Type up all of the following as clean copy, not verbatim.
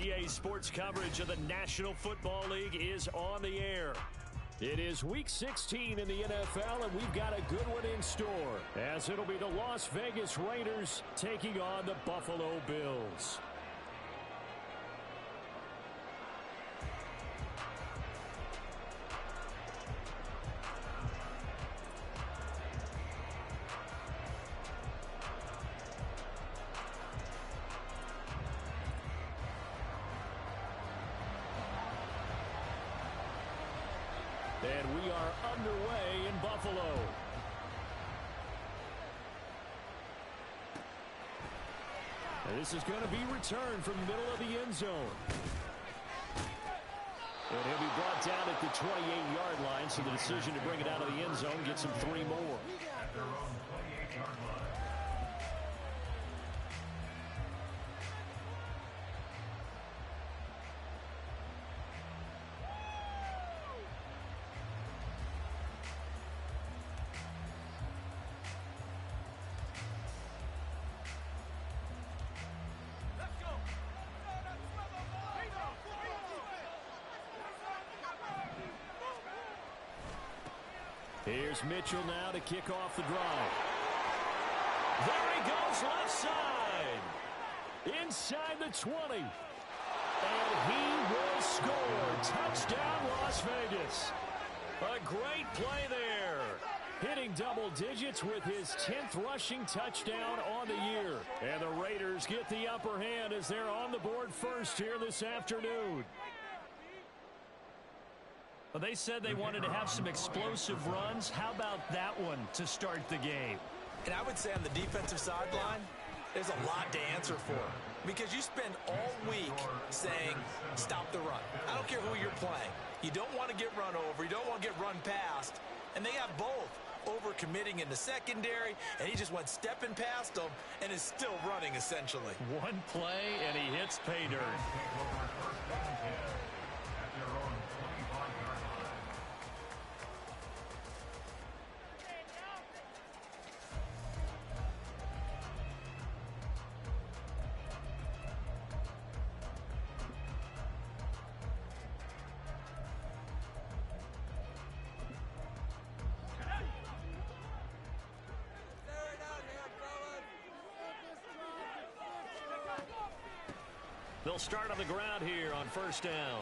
EA Sports coverage of the National Football League is on the air. It is Week 16 in the NFL, and we've got a good one in store, as it'll be the Las Vegas Raiders taking on the Buffalo Bills. And we are underway in Buffalo. And this is going to be returned from the middle of the end zone. And he'll be brought down at the 28-yard line, so the decision to bring it out of the end zone gets him 3 more. At their own 28-yard line. Here's Mitchell now to kick off the drive. There he goes, left side. Inside the 20. And he will score. Touchdown, Las Vegas. A great play there. Hitting double digits with his 10th rushing touchdown on the year. And the Raiders get the upper hand as they're on the board first here this afternoon. Well, they said they wanted to have some explosive runs. How about that one to start the game? And I would say on the defensive sideline, there's a lot to answer for. Because you spend all week saying, stop the run. I don't care who you're playing. You don't want to get run over. You don't want to get run past. And they have both. Overcommitting in the secondary, and he just went stepping past them and is still running, essentially. One play, and he hits pay dirt. They'll start on the ground here on first down.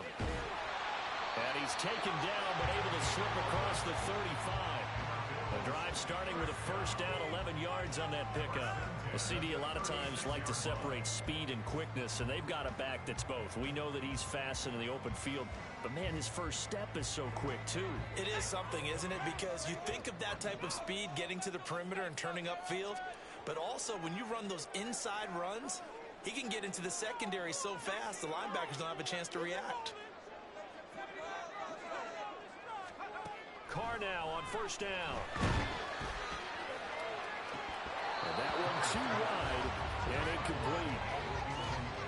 And he's taken down, but able to slip across the 35. The drive starting with a first down, 11 yards on that pickup. Well, CD, a lot of times like to separate speed and quickness, and they've got a back that's both. We know that he's fast in the open field, but, man, his first step is so quick, too. It is something, isn't it? Because you think of that type of speed getting to the perimeter and turning upfield, but also when you run those inside runs, he can get into the secondary so fast the linebackers don't have a chance to react. Carr now on first down. And that one too wide and incomplete.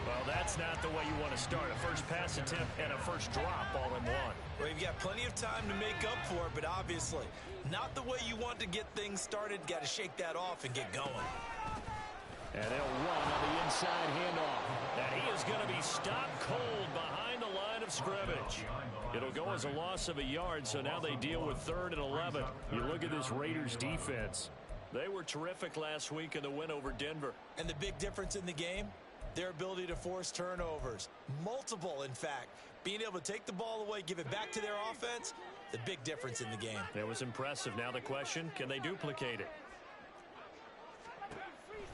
Well, that's not the way you want to start. A first pass attempt and a first drop all in one. Well, you've got plenty of time to make up for it, but obviously not the way you want to get things started. Got to shake that off and get going. And they'll run on the inside handoff. And he is going to be stopped cold behind the line of scrimmage. It'll go as a loss of a yard, so now they deal with 3rd and 11. You look at this Raiders defense. They were terrific last week in the win over Denver. And the big difference in the game, their ability to force turnovers. Multiple, in fact. Being able to take the ball away, give it back to their offense, the big difference in the game. It was impressive. Now the question, can they duplicate it?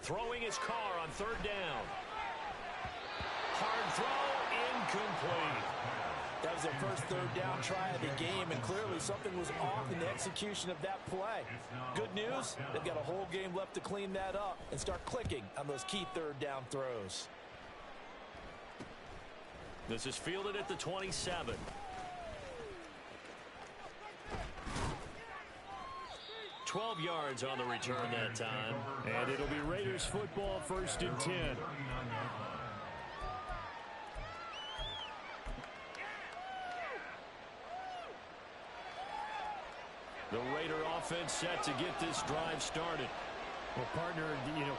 Throwing his Carr on 3rd down. Hard throw, incomplete. That was their first 3rd down try of the game, and clearly something was off in the execution of that play. Good news, they've got a whole game left to clean that up and start clicking on those key 3rd down throws. This is fielded at the 27. $12 yards on the return that time. And it'll be Raiders football, 1st and 10. The Raider offense set to get this drive started. Well, partner,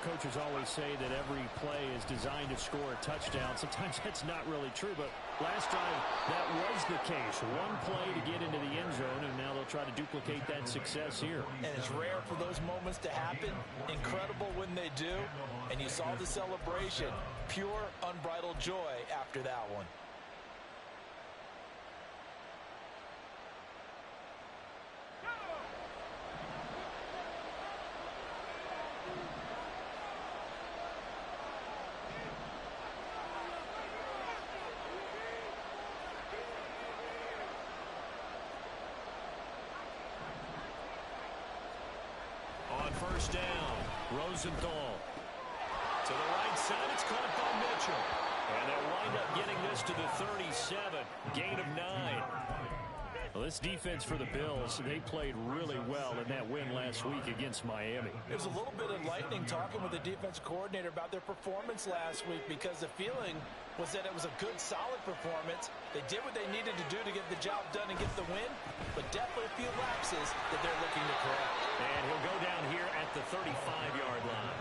coaches always say that every play is designed to score a touchdown. Sometimes that's not really true, but last time that was the case. One play to get into the end zone, and now they'll try to duplicate that success here. And it's rare for those moments to happen. Incredible when they do. And you saw the celebration. Pure, unbridled joy after that one. First down, Rosenthal. To the right side, it's caught by Mitchell. And they'll wind up getting this to the 37. Gain of 9. Well, this defense for the Bills, they played really well in that win last week against Miami. There's a little bit of lightning talking with the defense coordinator about their performance last week because the feeling was that it was a good, solid performance. They did what they needed to do to get the job done and get the win, but definitely a few lapses that they're looking to correct. And he'll go down here at the 35-yard line.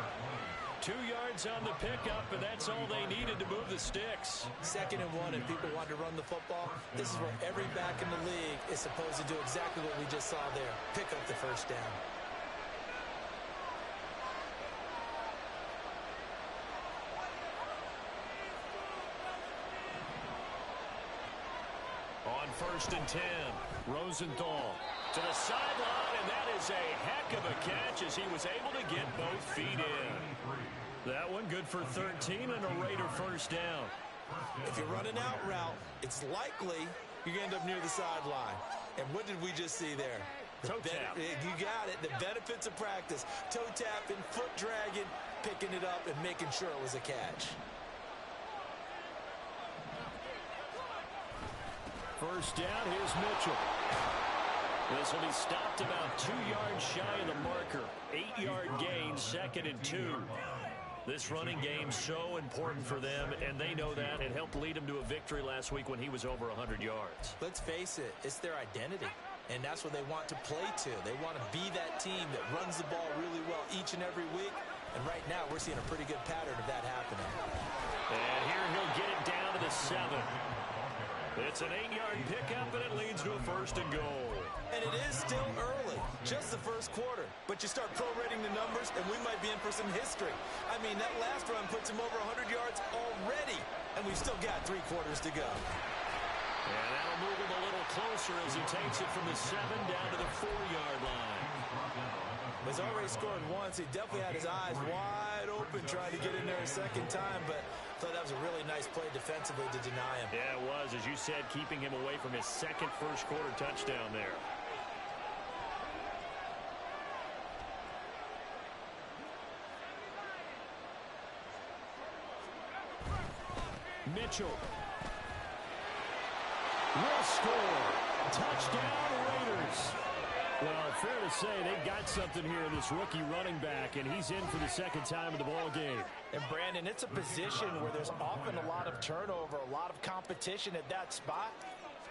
2 yards on the pickup, and that's all they needed to move the sticks. 2nd and 1, and people want to run the football. This is where every back in the league is supposed to do exactly what we just saw there. Pick up the first down. On 1st and 10, Rosenthal to the sideline, and that is a heck of a catch as he was able to get both feet in. That one good for 13 and a Raider first down. If you run an out route, it's likely you're going to end up near the sideline. And what did we just see there? Toe tap. You got it. The benefits of practice. Toe tapping, foot dragging, picking it up, and making sure it was a catch. First down, here's Mitchell. This will be stopped about 2 yards shy of the marker. 8-yard gain, 2nd and 2. This running game so important for them, and they know that. It helped lead them to a victory last week when he was over 100 yards. Let's face it, it's their identity, and that's what they want to play to. They want to be that team that runs the ball really well each and every week, and right now we're seeing a pretty good pattern of that happening. And here he'll get it down to the 7. It's an 8-yard pickup, and it leads to a 1st and goal. And it is still early, just the first quarter. But you start prorating the numbers, and we might be in for some history. I mean, that last run puts him over 100 yards already, and we've still got 3 quarters to go. And that'll move him a little closer as he takes it from the 7 down to the 4-yard line. He's already scored once. He definitely had his eyes wide open trying to get in there a second time, but I thought that was a really nice play defensively to deny him. Yeah, it was, as you said, keeping him away from his second first-quarter touchdown there. Mitchell will score. Touchdown, Raiders. Well, fair to say they've got something here in this rookie running back, and he's in for the 2nd time of the ball game. And, Brandon, it's a position where there's often a lot of turnover, a lot of competition at that spot.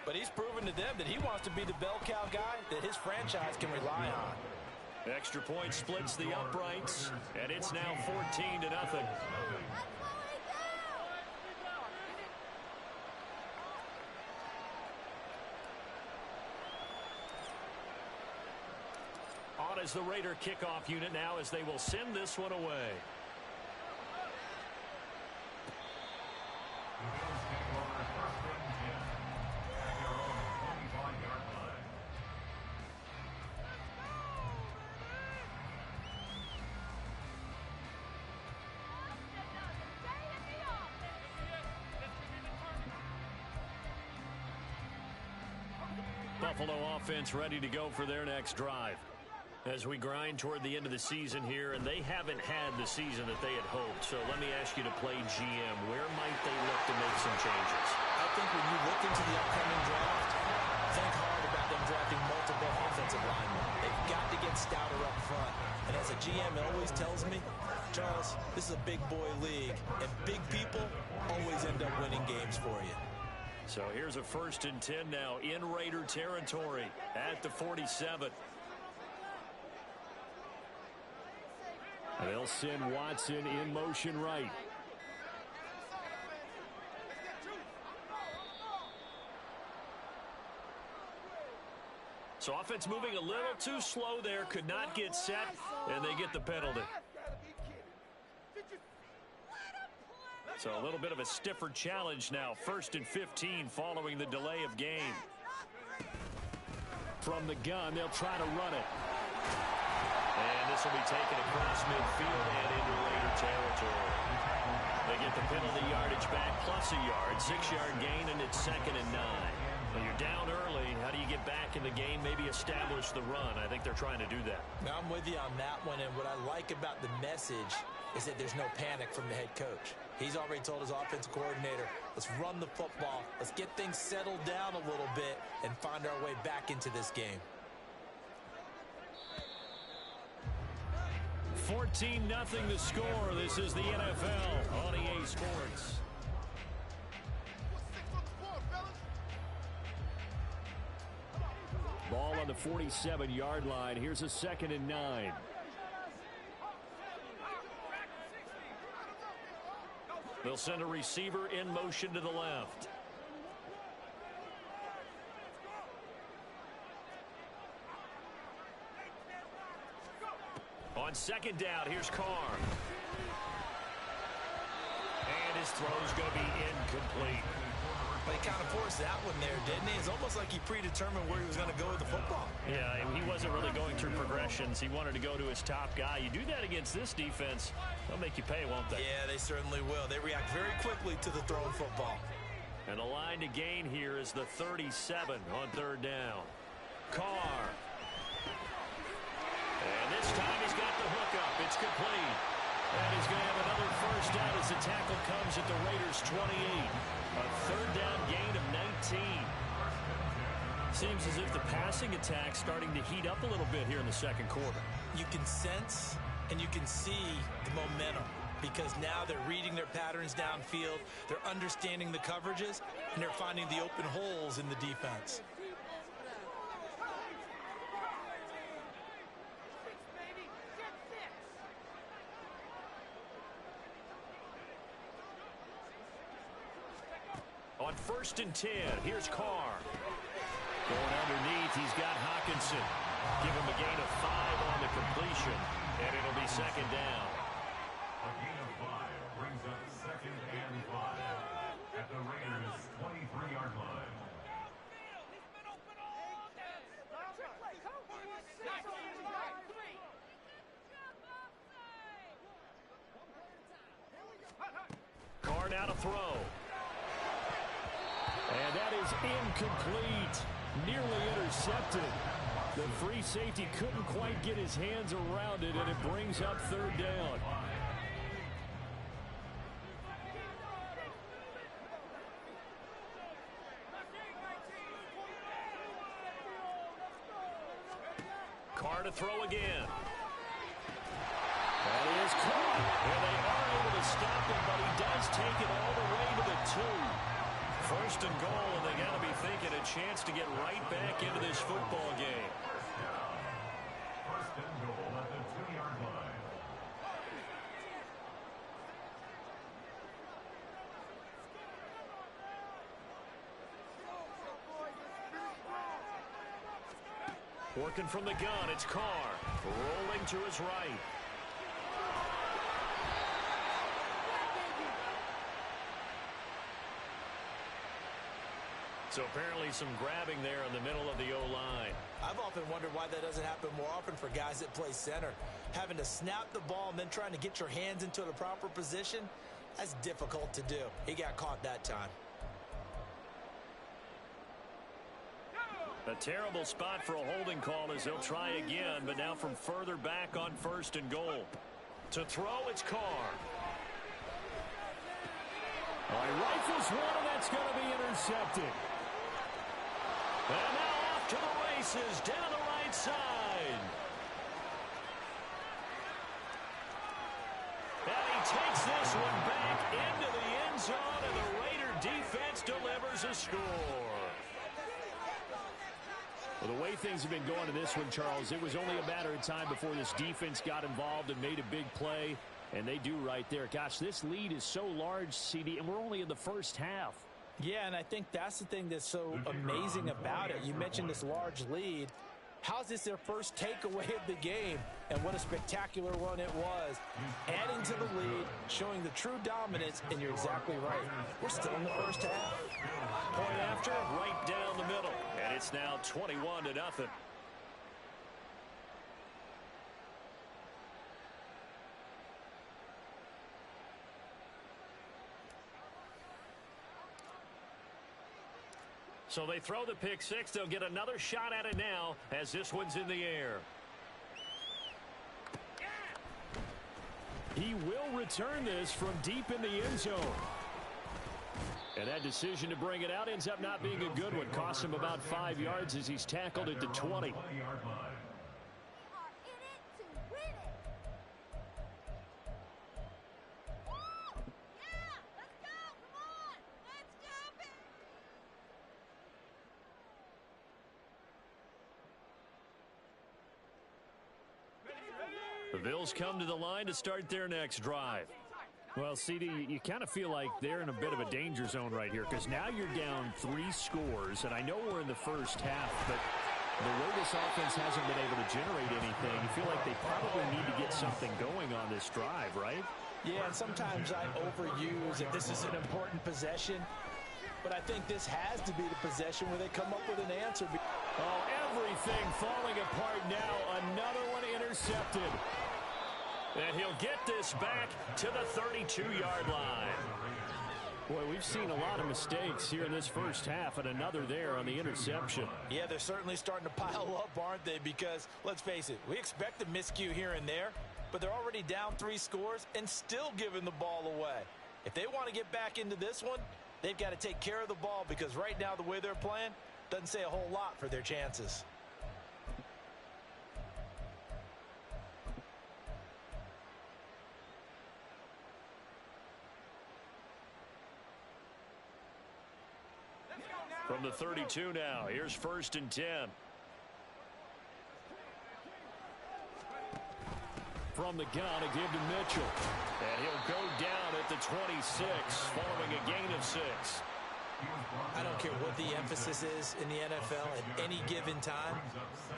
But he's proven to them that he wants to be the bell cow guy that his franchise can rely on. Extra point splits the uprights, and it's now 14-0. On as the Raider kickoff unit now as they will send this one away. Buffalo offense ready to go for their next drive. As we grind toward the end of the season here, and they haven't had the season that they had hoped. So let me ask you to play GM. Where might they look to make some changes? I think when you look into the upcoming draft, think hard about them drafting multiple offensive linemen. They've got to get stouter up front. And as a GM, it always tells me, Charles, this is a big boy league, and big people always end up winning games for you. So here's a 1st and 10 now in Raider territory at the 47. They'll send Watson in motion right. So offense moving a little too slow there. Could not get set, and they get the penalty. So a little bit of a stiffer challenge now. 1st and 15 following the delay of game. From the gun, they'll try to run it. And this will be taken across midfield and into later territory. They get the penalty yardage back plus a yard. 6-yard gain, and it's 2nd and 9. When you're down early, how do you get back in the game, maybe establish the run? I think they're trying to do that. Now, I'm with you on that one, and what I like about the message is that there's no panic from the head coach. He's already told his offensive coordinator, let's run the football, let's get things settled down a little bit and find our way back into this game. 14-0 the score. This is the NFL on EA Sports. Ball on the 47-yard line. Here's a 2nd and 9. They'll send a receiver in motion to the left. On 2nd down, here's Carr. And his throw's going to be incomplete. But he kind of forced that one there, didn't he? It's almost like he predetermined where he was going to go with the football. Yeah, he wasn't really going through progressions. He wanted to go to his top guy. You do that against this defense, they'll make you pay, won't they? Yeah, they certainly will. They react very quickly to the thrown football. And the line to gain here is the 37 on 3rd down. Carr. And this time he's got the hookup. It's complete. And he's going to have another 1st down as the tackle comes at the Raiders' 28. A 3rd down gain of 19. Seems as if the passing attack's starting to heat up a little bit here in the 2nd quarter. You can sense and you can see the momentum because now they're reading their patterns downfield, they're understanding the coverages, and they're finding the open holes in the defense. On 1st and 10, here's Carr. Going underneath, he's got Hawkinson. Give him a gain of 5 on the completion, and it'll be 2nd down. A gain of 5 brings up 2nd and 5 at the Raiders' 23-yard line. Carr now to throw. And that is incomplete. Nearly intercepted. The free safety couldn't quite get his hands around it, and it brings up 3rd down. Carr to throw again. That is caught. And they are able to stop him, but he does take it all the way to the 2. 1st and goal, and they got to be thinking a chance to get right back into this football game. 1st and goal at the 2-yard line. Working from the gun, it's Carr. Rolling to his right. So apparently some grabbing there in the middle of the O-line. I've often wondered why that doesn't happen more often for guys that play center. Having to snap the ball and then trying to get your hands into the proper position, that's difficult to do. He got caught that time. A terrible spot for a holding call as they'll try again, but now from further back on 1st and goal. To throw, it's Carr. Oh, he rifles one, and that's going to be intercepted. And now off to the races down the right side. And he takes this one back into the end zone, and the Raider defense delivers a score. Well, the way things have been going in this one, Charles, it was only a matter of time before this defense got involved and made a big play, and they do right there. Gosh, this lead is so large, CD, and we're only in the first half. Yeah, and I think that's the thing that's so amazing about it. You mentioned this large lead. How's this their first takeaway of the game? And what a spectacular run it was. Adding to the lead, showing the true dominance, and you're exactly right. We're still in the first half. Point after, right down the middle. And it's now 21-0. So they throw the pick six. They'll get another shot at it now as this one's in the air. He will return this from deep in the end zone. And that decision to bring it out ends up not being a good one. Cost him about 5 yards as he's tackled at the 20. The Bills come to the line to start their next drive. Well, CD, you kind of feel like they're in a bit of a danger zone right here because now you're down 3 scores, and I know we're in the first half, but the way this offense hasn't been able to generate anything, you feel like they probably need to get something going on this drive, right? Yeah, and sometimes I overuse it. This is an important possession, but I think this has to be the possession where they come up with an answer. Oh, everything falling apart now. Another one intercepted. And he'll get this back to the 32-yard line. Boy, we've seen a lot of mistakes here in this first half, and another there on the interception. Yeah, they're certainly starting to pile up, aren't they? Because, let's face it, we expect a miscue here and there, but they're already down 3 scores and still giving the ball away. If they want to get back into this one, they've got to take care of the ball because right now the way they're playing doesn't say a whole lot for their chances. From the 32 now, here's 1st and 10. From the gun, a give to Mitchell. And he'll go down at the 26, following a gain of 6. I don't care what the emphasis is in the NFL at any given time.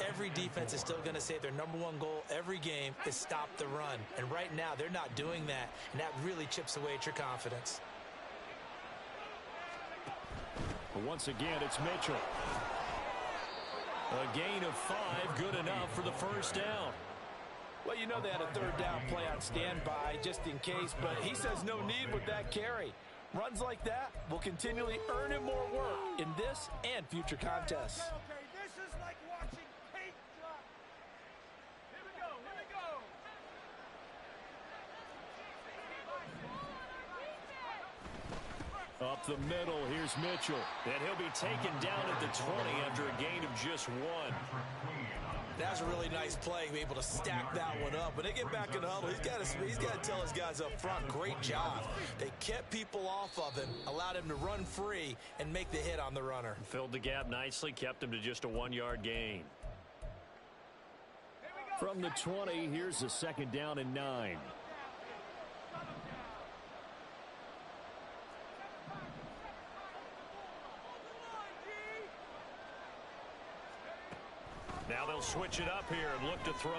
Every defense is still going to say their #1 goal every game is stop the run. And right now, they're not doing that, and that really chips away at your confidence. But once again, it's Mitchell. A gain of 5, good enough for the first down. Well, you know they had a 3rd down play on standby just in case, but he says no need with that carry. Runs like that will continually earn him more work in this and future contests. Okay, this is like watching paint dry. Here we go, here we go. Up the middle, here's Mitchell. And he'll be taken down at the 20 after a gain of just 1. That's a really nice play, be able to stack that one up. When they get back in the huddle, he's got to tell his guys up front, great job. They kept people off of him, allowed him to run free and make the hit on the runner. Filled the gap nicely, kept him to just a 1-yard gain. From the 20, here's a 2nd down and 9. Now they'll switch it up here and look to throw.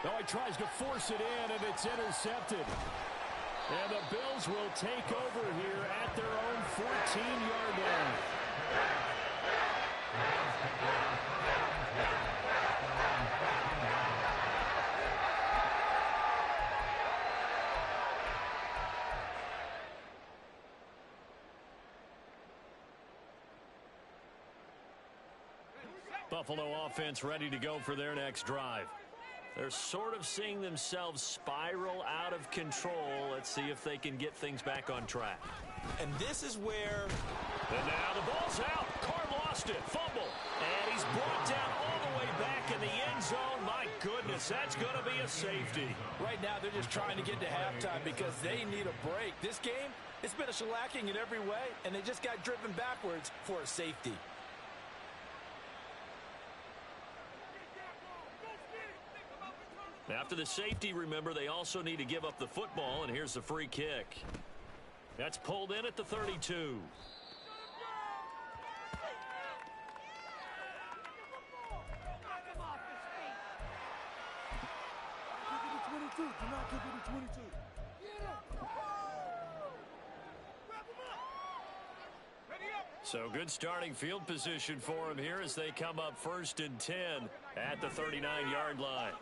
Oh, he tries to force it in, and it's intercepted. And the Bills will take over here at their own 14-yard line. Buffalo offense ready to go for their next drive. They're sort of seeing themselves spiral out of control. Let's see if they can get things back on track. And this is where... And now the ball's out. Carr lost it. Fumble. And he's brought down all the way back in the end zone. My goodness, that's going to be a safety. Right now, they're just trying to get to halftime because they need a break. This game, it's been a shellacking in every way, and they just got driven backwards for a safety. After the safety, remember, they also need to give up the football, and here's the free kick. That's pulled in at the 32. So good starting field position for him here as they come up 1st and 10 at the 39-yard line.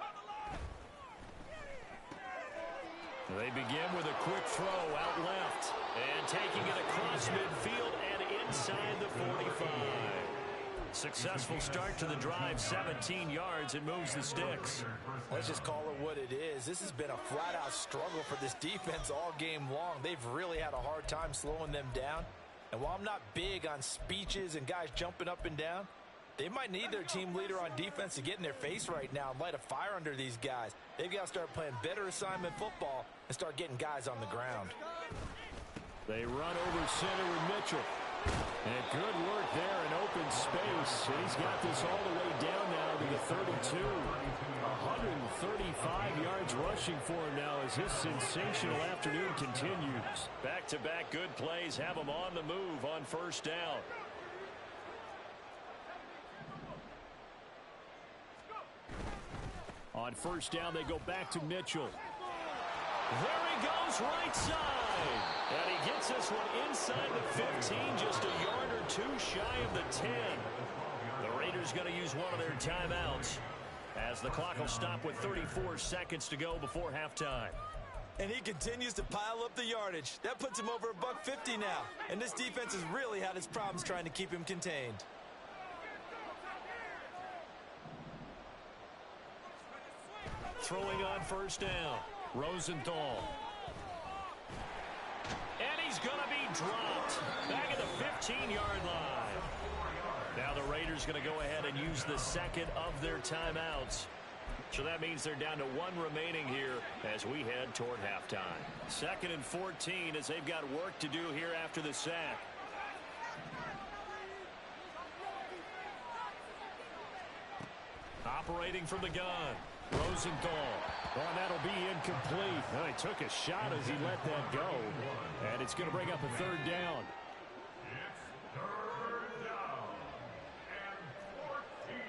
They begin with a quick throw out left and taking it across midfield and inside the 45. Successful start to the drive, 17 yards, and moves the sticks. Let's just call it what it is. This has been a flat-out struggle for this defense all game long. They've really had a hard time slowing them down. And while I'm not big on speeches and guys jumping up and down, they might need their team leader on defense to get in their face right now and light a fire under these guys. They've got to start playing better assignment football and start getting guys on the ground. They run over center with Mitchell. And good work there in open space. He's got this all the way down now to the 32. 135 yards rushing for him now as his sensational afternoon continues. Back-to-back good plays have him on the move on 1st down. On 1st down, they go back to Mitchell. There he goes, right side. And he gets this one inside the 15, just a yard or two shy of the 10. The Raiders going to use one of their timeouts as the clock will stop with 34 seconds to go before halftime. And he continues to pile up the yardage. That puts him over $150 now. And this defense has really had its problems trying to keep him contained. Throwing on 1st down, Rosenthal. And he's going to be dropped back at the 15-yard line. Now the Raiders going to go ahead and use the second of their timeouts. So that means they're down to one remaining here as we head toward halftime. 2nd and 14 as they've got work to do here after the sack. Operating from the gun, Rosenthal. Well, that'll be incomplete. Well, he took a shot as he let that go. And it's going to bring up a 3rd down. It's 3rd down and 14.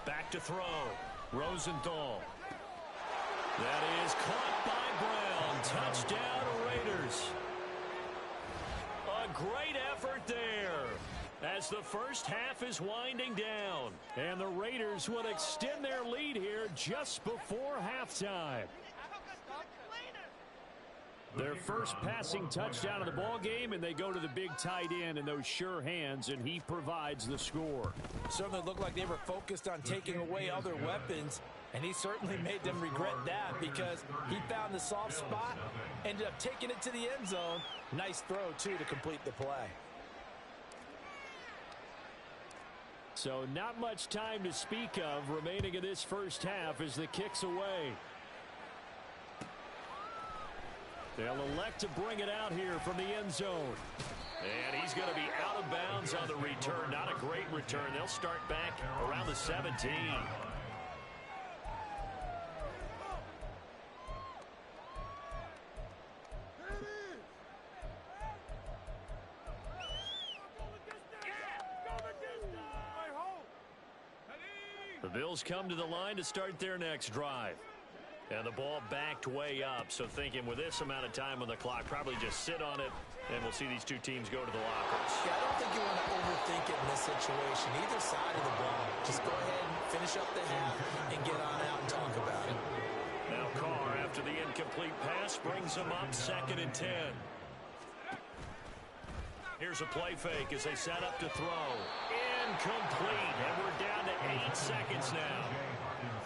Back to throw, Rosenthal. That is caught by Brown. Touchdown, Raiders. A great effort there as the first half is winding down. And the Raiders will extend their lead here just before halftime. Their first passing touchdown of the ball game, and they go to the big tight end in those sure hands, and he provides the score. Certainly looked like they were focused on taking away other weapons, and he certainly made them regret that because he found the soft spot, ended up taking it to the end zone. Nice throw, too, to complete the play. So not much time to speak of remaining in this first half as the kick's away. They'll elect to bring it out here from the end zone. And he's going to be out of bounds on the return. Not a great return. They'll start back around the 17. The Bills come to the line to start their next drive. And the ball backed way up. So thinking with this amount of time on the clock, probably just sit on it, and we'll see these two teams go to the lockers. Yeah, I don't think you want to overthink it in this situation. Either side of the ball. Just go ahead and finish up the half and get on out and talk about it. Now Carr, after the incomplete pass, brings them up 2nd and 10. Here's a play fake as they set up to throw. Incomplete, and we're down to 8 seconds now.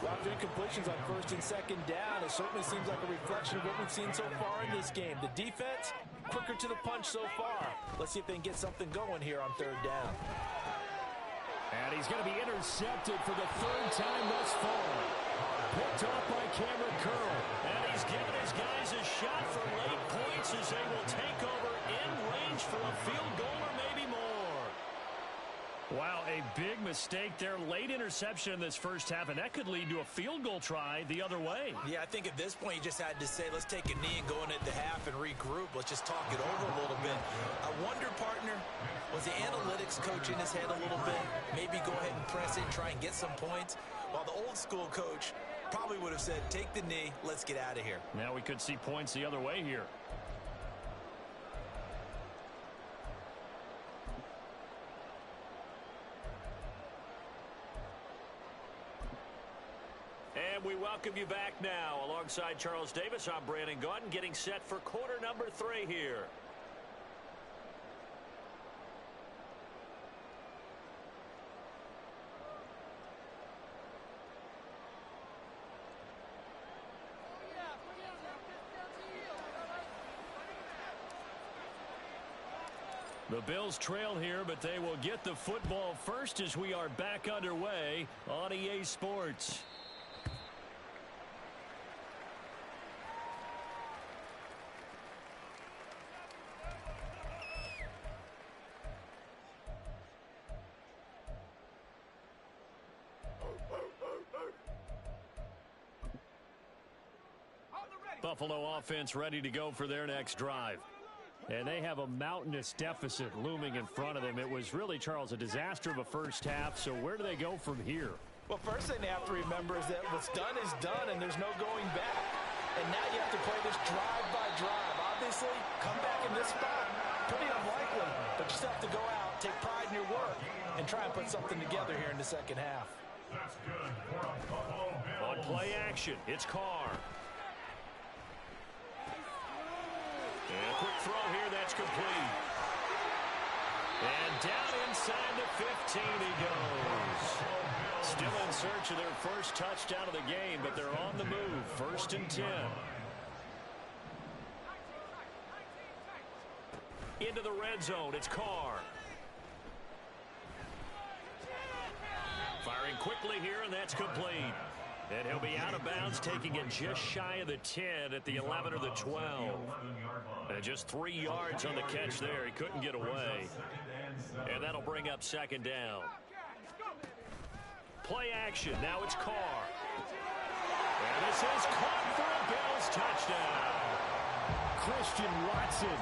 After incompletions on 1st and 2nd down, it certainly seems like a reflection of what we've seen so far in this game. The defense, quicker to the punch so far. Let's see if they can get something going here on 3rd down. And he's going to be intercepted for the 3rd time thus far. Picked off by Cameron Curl. And he's given his guys a shot for late points as they will take over in range. field goal or maybe more. Wow, a big mistake there. Late interception in this first half, and that could lead to a field goal try the other way. Yeah, I think at this point you just had to say, let's take a knee and go into the half and regroup. Let's just talk it over a little bit. I wonder, partner, was the analytics coach in his head a little bit? Maybe go ahead and press it and try and get some points? While the old school coach probably would have said, take the knee, let's get out of here. Now we could see points the other way here. And we welcome you back now. Alongside Charles Davis, I'm Brandon Gaudin, getting set for quarter number 3 here. The Bills trail here, but they will get the football first as we are back underway on EA Sports. Buffalo offense ready to go for their next drive. And they have a mountainous deficit looming in front of them. It was really, Charles, a disaster of a first half. So where do they go from here? Well, first thing they have to remember is that what's done is done, and there's no going back. And now you have to play this drive by drive. Obviously, come back in this spot, pretty unlikely. But you still have to go out, take pride in your work, and try and put something together here in the second half. That's good for a Buffalo Bills. On play action, it's Carr. And a quick throw here, that's complete. And down inside the 15 he goes. Still in search of their first touchdown of the game, but they're on the move. 1st and 10. Into the red zone, it's Carr. Firing quickly here, and that's complete. And he'll be out of bounds, taking it just shy of the 10 at the 11 or the 12. And just 3 yards on the catch there. He couldn't get away. And that'll bring up 2nd down. Play action. Now it's Carr. And this is caught for a Bills touchdown. Christian Watson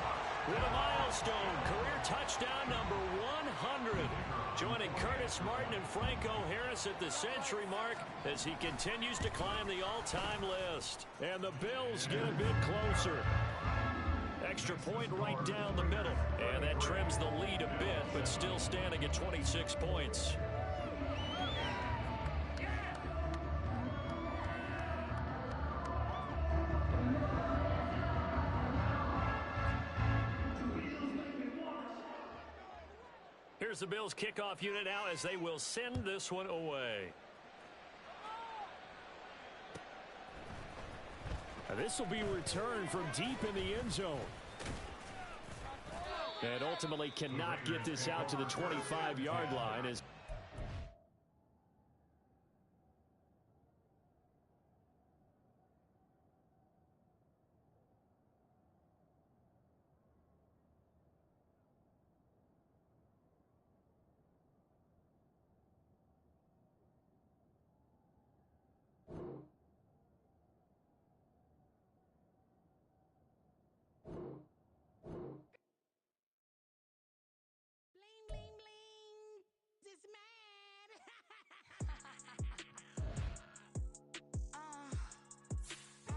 with a milestone career touchdown number 100. Joining Curtis Martin and Franco Harris at the century mark as he continues to climb the all-time list. And the Bills get a bit closer. Extra point right down the middle. And that trims the lead a bit, but still standing at 26 points. Here's the Bills kickoff unit now as they will send this one away. Now this will be returned from deep in the end zone. And ultimately cannot get this out to the 25-yard line as